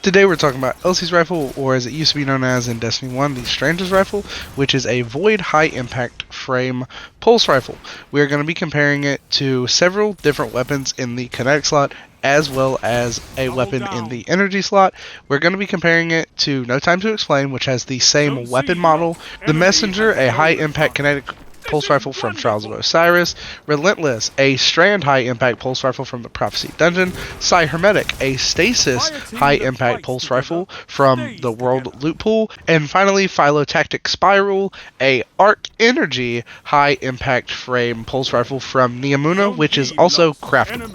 Today we're talking about Elsie's rifle, or as it used to be known as in Destiny 1, the Stranger's rifle, which is a void high impact frame pulse rifle. We are going to be comparing it to several different weapons in the kinetic slot, as well as a weapon in the energy slot. We're going to be comparing it to No Time to Explain, which has the same weapon model, the Messenger, a high impact kinetic pulse rifle from Trials of Osiris, Relentless, a strand high impact pulse rifle from the Prophecy Dungeon, Psi Hermetic, a stasis high impact pulse rifle from the World Loot Pool, and finally Phyllotactic Spiral, a arc energy high impact frame pulse rifle from Neomuna, which is also craftable.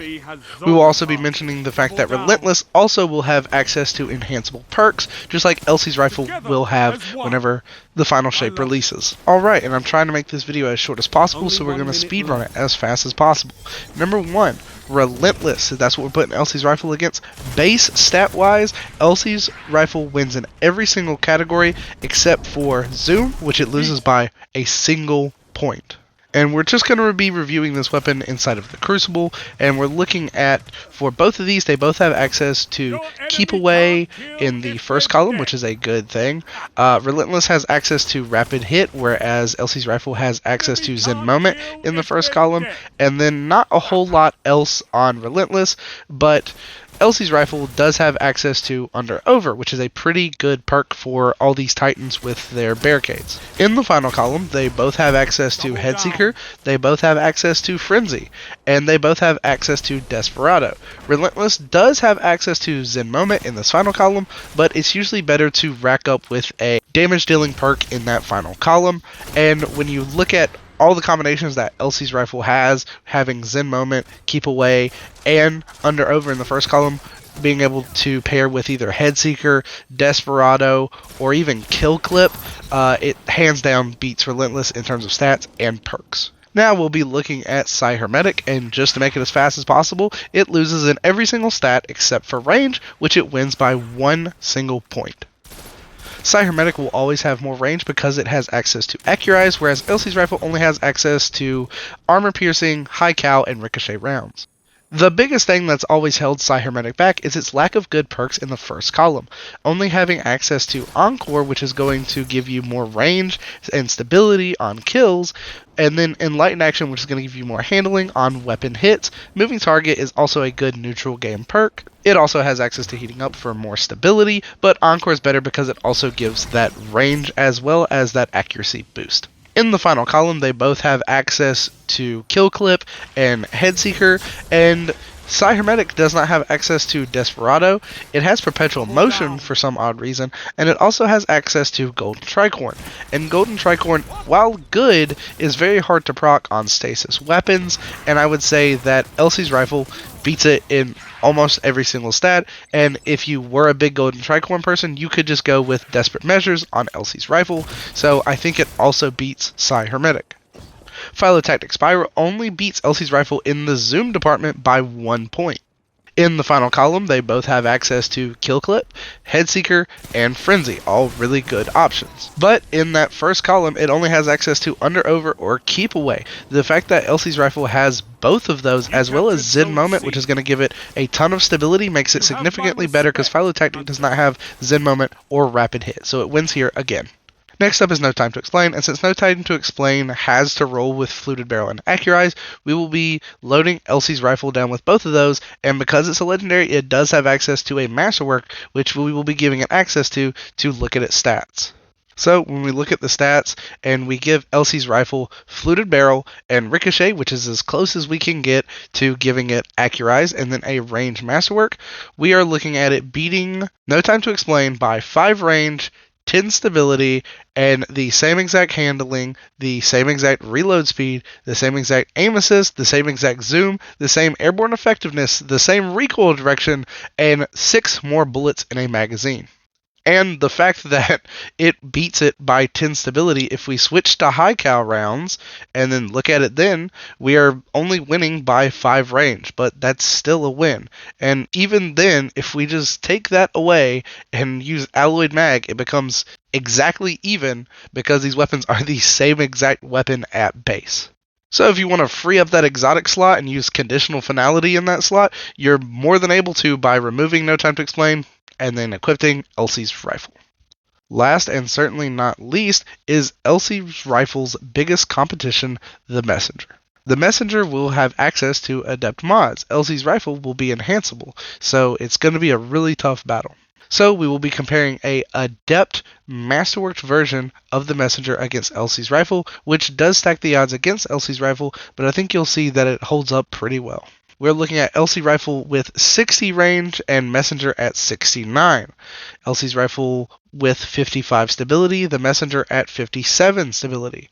We will also be mentioning the fact that Relentless also will have access to enhanceable perks, just like Elsie's rifle will have whenever the final shape releases. Alright, and I'm trying to make this video as short as possible, so we're going to speedrun it as fast as possible. Number 1, Relentless. That's what we're putting Elsie's rifle against. Base stat-wise, Elsie's rifle wins in every single category except for Zoom, which it loses by a single point. And we're just going to be reviewing this weapon inside of the Crucible, and we're looking at, for both of these, they both have access to Keep Away in the first column, which is a good thing. Relentless has access to Rapid Hit, whereas Elsie's rifle has access to Zen Moment in the first column, and then not a whole lot else on Relentless, but Elsie's rifle does have access to Under Over, which is a pretty good perk for all these titans with their barricades. In the final column, they both have access to Headseeker, they both have access to Frenzy, and they both have access to Desperado. Relentless does have access to Zen Moment in this final column, but it's usually better to rack up with a damage dealing perk in that final column, and when you look at all the combinations that Elsie's rifle has, having Zen Moment, Keep Away, and Under Over in the first column, being able to pair with either Headseeker, Desperado, or even Kill Clip, it hands down beats Relentless in terms of stats and perks. Now we'll be looking at Psi Hermetic, and just to make it as fast as possible, it loses in every single stat except for range, which it wins by 1 single point. Psi Hermetic will always have more range because it has access to Accurize, whereas Elsie's rifle only has access to armor piercing, high cal, and ricochet rounds. The biggest thing that's always held Psi Hermetic back is its lack of good perks in the first column. Only having access to Encore, which is going to give you more range and stability on kills, and then Enlightened Action, which is going to give you more handling on weapon hits. Moving Target is also a good neutral game perk. It also has access to Heating Up for more stability, but Encore is better because it also gives that range as well as that accuracy boost. In the final column, they both have access to Kill Clip and Headseeker, and Psi Hermetic does not have access to Desperado. It has Perpetual Motion for some odd reason, and it also has access to Golden Tricorn. And Golden Tricorn, while good, is very hard to proc on stasis weapons, and I would say that Elsie's rifle beats it in almost every single stat, and if you were a big Golden Tricorn person, you could just go with Desperate Measures on Elsie's rifle, so I think it also beats Psi Hermetic. Phyllotactic Spiral only beats Elsie's rifle in the Zoom department by 1 point. In the final column, they both have access to Kill Clip, Headseeker, and Frenzy, all really good options. But in that first column, it only has access to Under Over or Keep Away. The fact that Elsie's rifle has both of those, as well as Zen Moment, which is going to give it a ton of stability, makes it significantly better because Phyllotactic does not have Zen Moment or Rapid Hit, so it wins here again. Next up is No Time to Explain, and since No Time to Explain has to roll with Fluted Barrel and Accurize, we will be loading Elsie's rifle down with both of those, and because it's a legendary, it does have access to a Masterwork, which we will be giving it access to look at its stats. So when we look at the stats, and we give Elsie's rifle Fluted Barrel and Ricochet, which is as close as we can get to giving it Accurize, and then a range Masterwork, we are looking at it beating No Time to Explain by 5 range, 10 stability, and the same exact handling, the same exact reload speed, the same exact aim assist, the same exact zoom, the same airborne effectiveness, the same recoil direction, and 6 more bullets in a magazine. And the fact that it beats it by 10 stability, if we switch to high cal rounds and then look at it then, we are only winning by 5 range, but that's still a win. And even then, if we just take that away and use alloyed mag, it becomes exactly even because these weapons are the same exact weapon at base. So if you want to free up that exotic slot and use conditional finality in that slot, you're more than able to by removing No Time to Explain, and then equipping Elsie's rifle. Last and certainly not least is Elsie's rifle's biggest competition, the Messenger. The Messenger will have access to Adept mods. Elsie's rifle will be enhanceable, so it's going to be a really tough battle. So we will be comparing a Adept Masterworked version of the Messenger against Elsie's rifle, which does stack the odds against Elsie's rifle, but I think you'll see that it holds up pretty well. We're looking at Elsie rifle with 60 range and Messenger at 69. Elsie's rifle with 55 stability, the Messenger at 57 stability.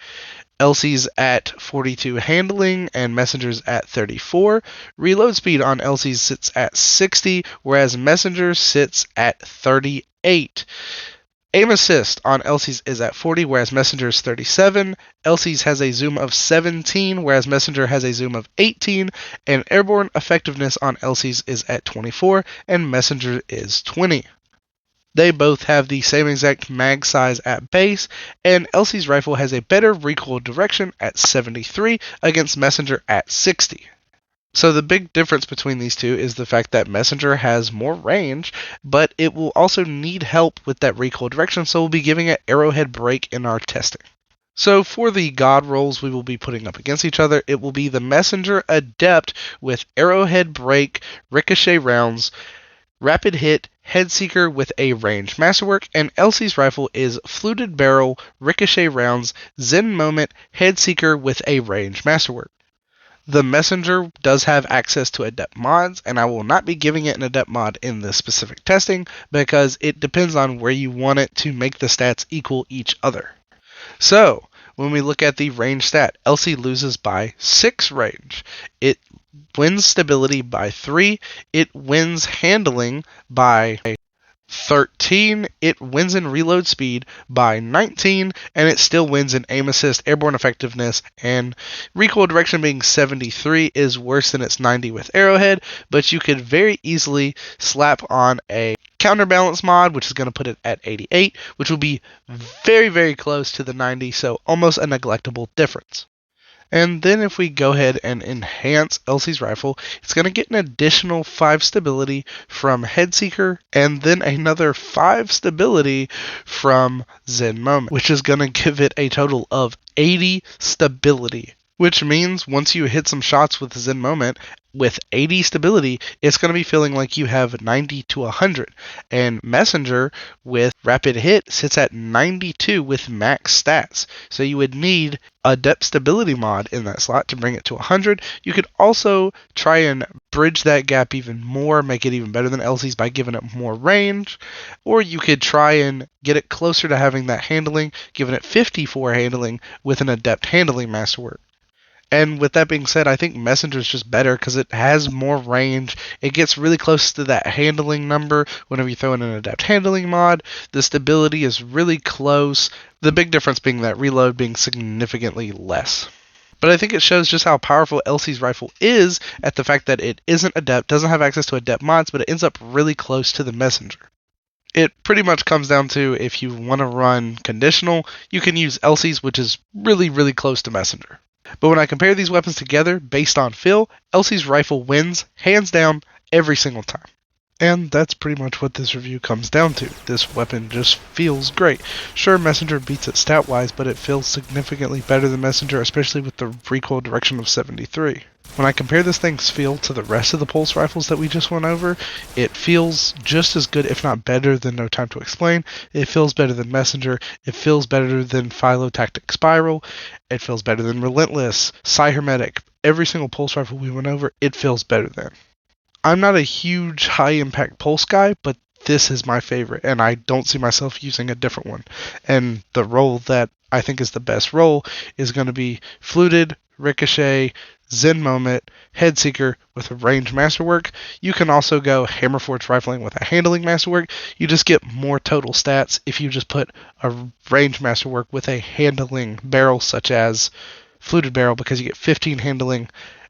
Elsie's at 42 handling and Messenger's at 34. Reload speed on Elsie's sits at 60, whereas Messenger sits at 38. Aim assist on Elsie's is at 40, whereas Messenger's 37. Elsie's has a zoom of 17, whereas Messenger has a zoom of 18. And airborne effectiveness on Elsie's is at 24, and Messenger is 20. They both have the same exact mag size at base, and Elsie's rifle has a better recoil direction at 73 against Messenger at 60. So the big difference between these two is the fact that Messenger has more range, but it will also need help with that recoil direction, so we'll be giving it arrowhead break in our testing. So for the god rolls we will be putting up against each other, it will be the Messenger Adept with arrowhead break, ricochet rounds, rapid hit, headseeker with a ranged masterwork, and Elsie's rifle is fluted barrel, ricochet rounds, zen moment, headseeker with a ranged masterwork. The Messenger does have access to Adept mods, and I will not be giving it an Adept mod in this specific testing because it depends on where you want it to make the stats equal each other. So, when we look at the range stat, Elsie loses by 6 range. It wins stability by 3. It wins handling by 13, it wins in reload speed by 19, and it still wins in aim assist, airborne effectiveness, and recoil direction being 73 is worse than its 90 with arrowhead, but you could very easily slap on a counterbalance mod, which is going to put it at 88, which will be very, very close to the 90, so almost a neglectable difference. And then if we go ahead and enhance Elsie's rifle, it's going to get an additional 5 stability from Headseeker, and then another 5 stability from Zen Moment, which is going to give it a total of 80 stability. Which means once you hit some shots with Zen Moment, with 80 stability, it's going to be feeling like you have 90 to 100. And Messenger with Rapid Hit sits at 92 with max stats. So you would need a Depth Stability mod in that slot to bring it to 100. You could also try and bridge that gap even more, make it even better than Elsie's by giving it more range. Or you could try and get it closer to having that handling, giving it 54 handling with an Adept Handling Masterwork. And with that being said, I think Messenger is just better because it has more range. It gets really close to that handling number whenever you throw in an Adept Handling mod. The stability is really close. The big difference being that reload being significantly less. But I think it shows just how powerful Elsie's rifle is at the fact that it isn't Adept, doesn't have access to Adept mods, but it ends up really close to the Messenger. It pretty much comes down to if you want to run conditional, you can use Elsie's, which is really, really close to Messenger. But when I compare these weapons together, based on feel, Elsie's rifle wins, hands down, every single time. And that's pretty much what this review comes down to. This weapon just feels great. Sure, Messenger beats it stat-wise, but it feels significantly better than Messenger, especially with the recoil direction of 73. When I compare this thing's feel to the rest of the pulse rifles that we just went over, it feels just as good, if not better, than No Time to Explain. It feels better than Messenger. It feels better than Phyllotactic Spiral. It feels better than Relentless, Psi Hermetic. Every single pulse rifle we went over, it feels better than. I'm not a huge high-impact pulse guy, but this is my favorite, and I don't see myself using a different one. And the roll that I think is the best roll is going to be Fluted, Ricochet, Zen Moment, Headseeker with a ranged masterwork. You can also go Hammerforged Rifling with a handling masterwork. You just get more total stats if you just put a ranged masterwork with a handling barrel such as Fluted Barrel, because you get 15 handling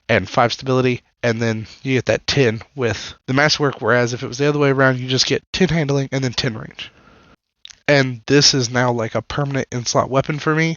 and 5 stability, and then you get that 10 with the masterwork, whereas if it was the other way around, you just get 10 handling and then 10 range. and this is now like a permanent in-slot weapon for me.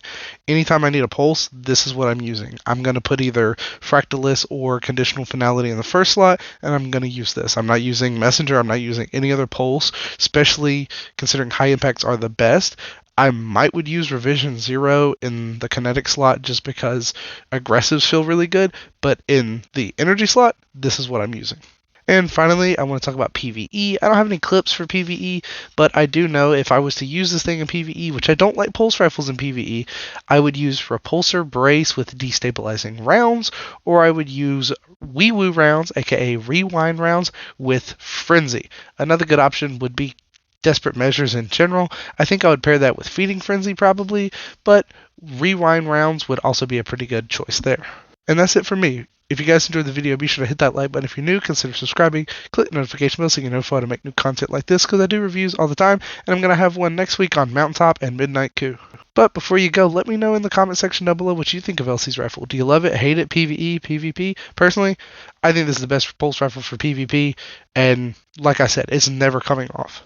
Anytime I need a pulse, this is what I'm using. I'm going to put either Fractalist or Conditional Finality in the first slot, and I'm going to use this. I'm not using Messenger, I'm not using any other pulse, especially considering high impacts are the best. I would use Revision 0 in the kinetic slot just because aggressives feel really good, but in the energy slot, this is what I'm using. And finally, I want to talk about PvE. I don't have any clips for PvE, but I do know if I was to use this thing in PvE, which I don't like pulse rifles in PvE, I would use Repulsor Brace with destabilizing rounds, or I would use Wee Woo rounds, aka Rewind rounds, with Frenzy. Another good option would be Desperate Measures in general. I think I would pair that with Feeding Frenzy probably, but Rewind rounds would also be a pretty good choice there. And that's it for me. If you guys enjoyed the video, be sure to hit that like button. If you're new, consider subscribing. Click the notification bell so you get notified to make new content like this, because I do reviews all the time, and I'm going to have one next week on Mountaintop and Midnight Coup. But before you go, let me know in the comment section down below what you think of Elsie's rifle. Do you love it, hate it, PvE, PvP? Personally, I think this is the best pulse rifle for PvP, and like I said, it's never coming off.